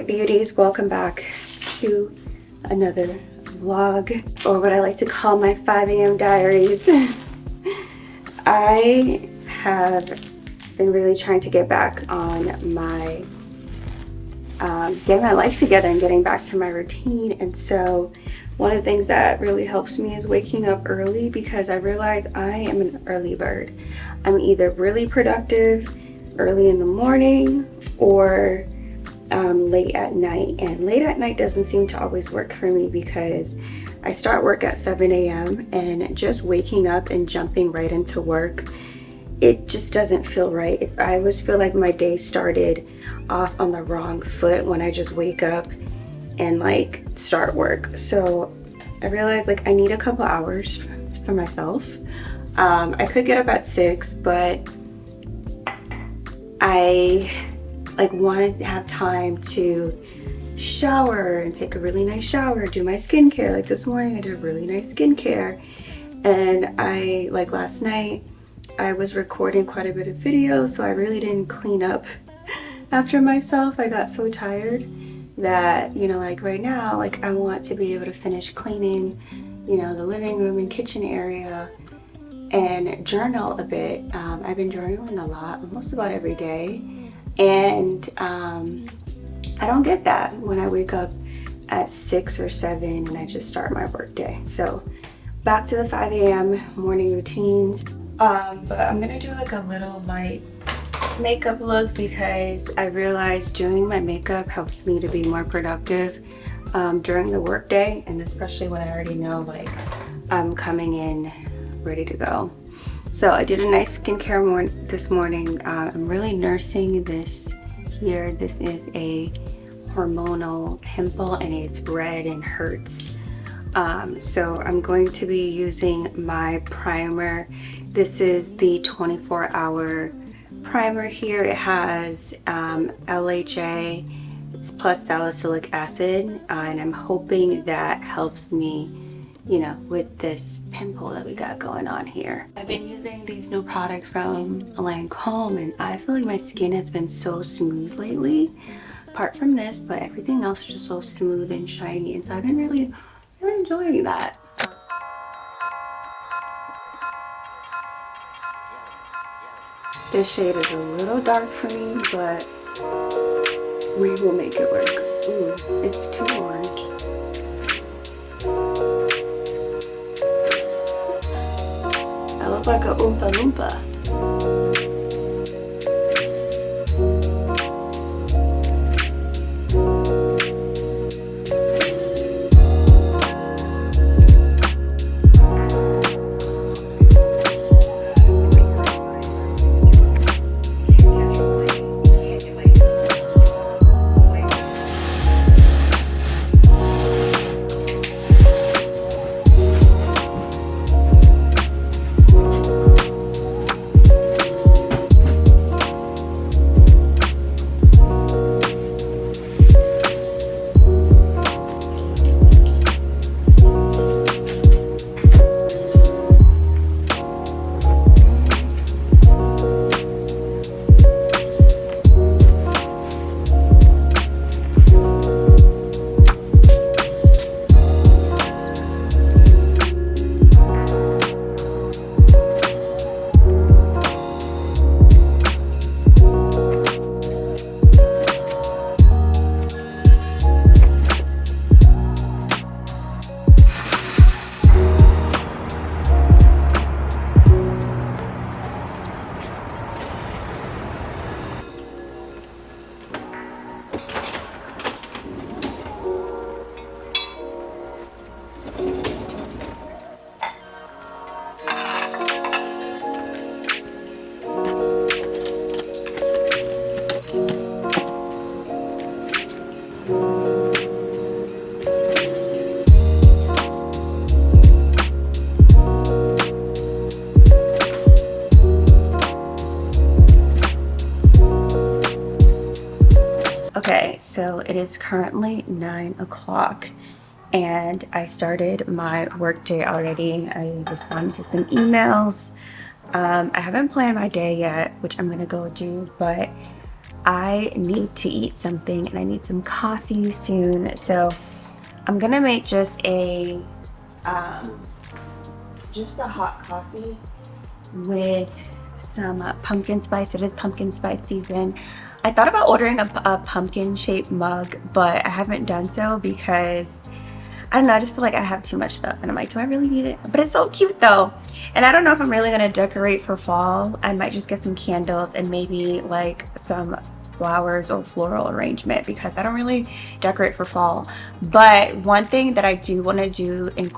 Beauties, welcome back to another vlog, or what I like to call my 5 a.m. diaries. I have been really trying to get back on my getting my life together and getting back to my routine. And so one of the things that really helps me is waking up early, because I realize I am an early bird. I'm either really productive early in the morning or late at night, and late at night doesn't seem to always work for me because I start work at 7 a.m. and just waking up and jumping right into work, it just doesn't feel right. If I always feel like my day started off on the wrong foot when I just wake up and like start work. So I realized like I need a couple hours for myself. I could get up at 6, but I like wanted to have time to shower and take a really nice shower, do my skincare. Like this morning I did really nice skincare, and I like last night I was recording quite a bit of video, so I really didn't clean up after myself. I got so tired that, you know, like right now, like I want to be able to finish cleaning, you know, the living room and kitchen area and journal a bit. I've been journaling a lot, almost about every day. And I don't get that when I wake up at 6 or 7 and I just start my work day. So back to the 5 a.m. morning routines. But I'm gonna do like a little light makeup look because I realized doing my makeup helps me to be more productive during the work day, and especially when I already know like I'm coming in ready to go. So I did a nice skincare this morning. I'm really nursing this here. This is a hormonal pimple and it's red and hurts. So I'm going to be using my primer. This is the 24-hour primer here. It has LHA plus salicylic acid, and I'm hoping that helps me, you know, with this pimple that we got going on here. I've been using these new products from Lancome, and I feel like my skin has been so smooth lately, apart from this, but everything else is just so smooth and shiny, and so I've been really enjoying that. This shade is a little dark for me, but we will make it work. Ooh, it's too orange. I look like a Oompa Loompa. right, so it is currently 9 o'clock and I started my workday already. I responded to some emails. I haven't planned my day yet, which I'm gonna go do, but I need to eat something and I need some coffee soon. So I'm gonna make just a hot coffee with some pumpkin spice. It is pumpkin spice season. I thought about ordering a pumpkin shaped mug, but I haven't done so because I don't know, I just feel like I have too much stuff and I'm like, do I really need it? But it's so cute though. And I don't know if I'm really gonna decorate for fall. I might just get some candles and maybe like some flowers or floral arrangement because I don't really decorate for fall. But one thing that I do want to do, and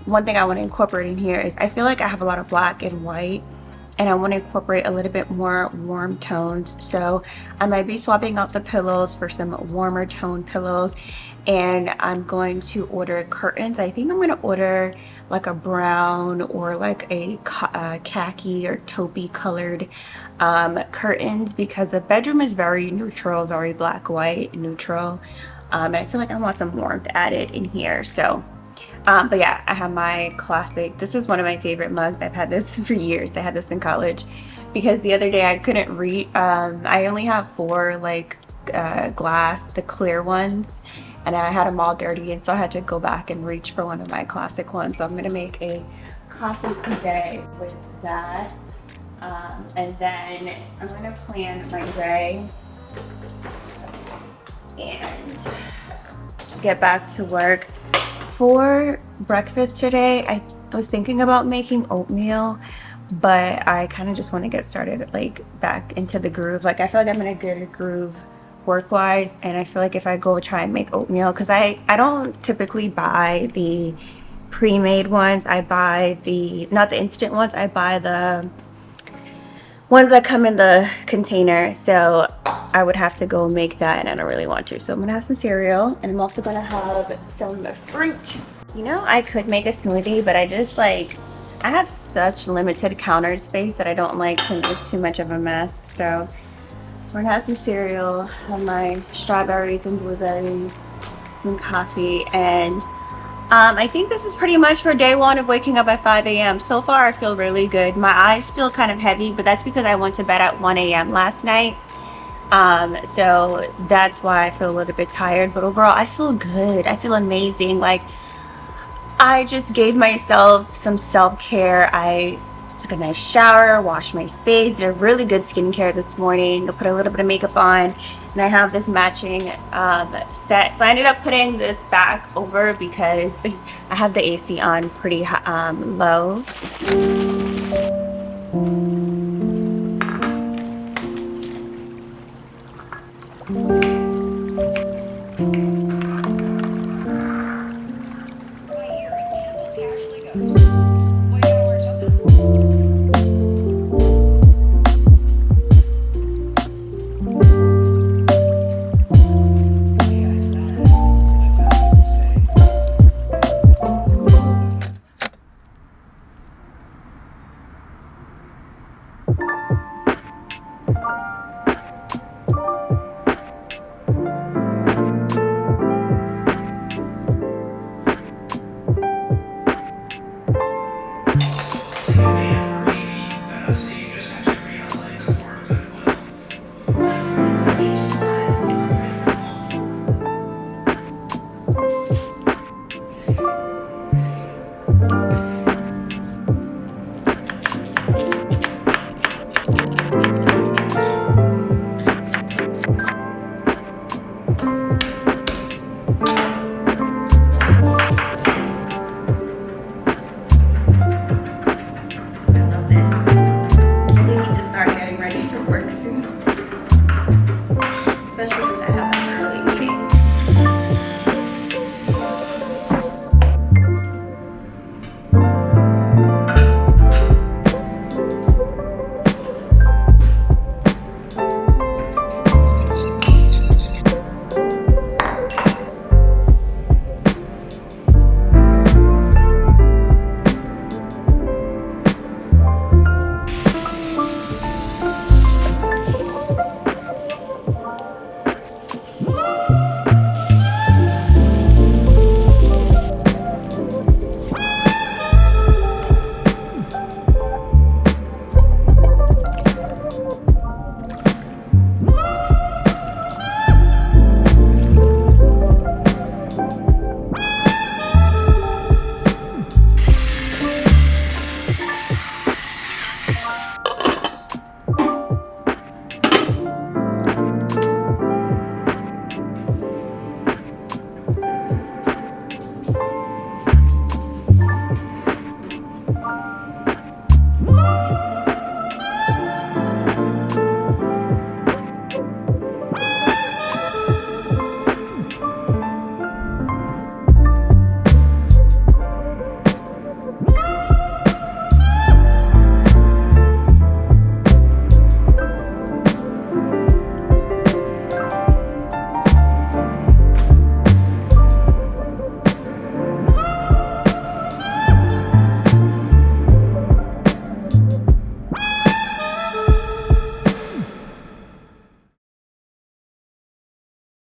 one thing I want to incorporate in here is I feel like I have a lot of black and white and I want to incorporate a little bit more warm tones. So I might be swapping out the pillows for some warmer tone pillows, and I'm going to order curtains. I think I'm going to order like a brown or like a khaki or taupey colored curtains because the bedroom is very neutral, very black, white, neutral. And I feel like I want some warmth added in here. So but yeah, I have my classic. This is one of my favorite mugs. I've had this for years. I had this in college because the other day I couldn't read. I only have 4 like glass, the clear ones, and I had them all dirty, and so I had to go back and reach for one of my classic ones. So I'm gonna make a coffee today with that, and then I'm gonna plan my day and get back to work. For breakfast today, I was thinking about making oatmeal, but I kind of just want to get started like back into the groove. Like I feel like I'm in a good groove work-wise, and I feel like if I go try and make oatmeal, because I don't typically buy the pre-made ones. I buy the, not the instant ones, I buy the ones that come in the container. So I would have to go make that and I don't really want to. So I'm gonna have some cereal and I'm also gonna have some fruit. You know, I could make a smoothie, but I just like, I have such limited counter space that I don't like to make too much of a mess. So we're gonna have some cereal, have my strawberries and blueberries, some coffee, and I think this is pretty much for day 1 of waking up at 5 a.m. So far, I feel really good. My eyes feel kind of heavy, but that's because I went to bed at 1 a.m. last night. So that's why I feel a little bit tired. But overall, I feel good. I feel amazing. Like, I just gave myself some self-care. I took a nice shower, washed my face, did a really good skincare this morning. I put a little bit of makeup on, and I have this matching set. So I ended up putting this back over because I have the AC on pretty low.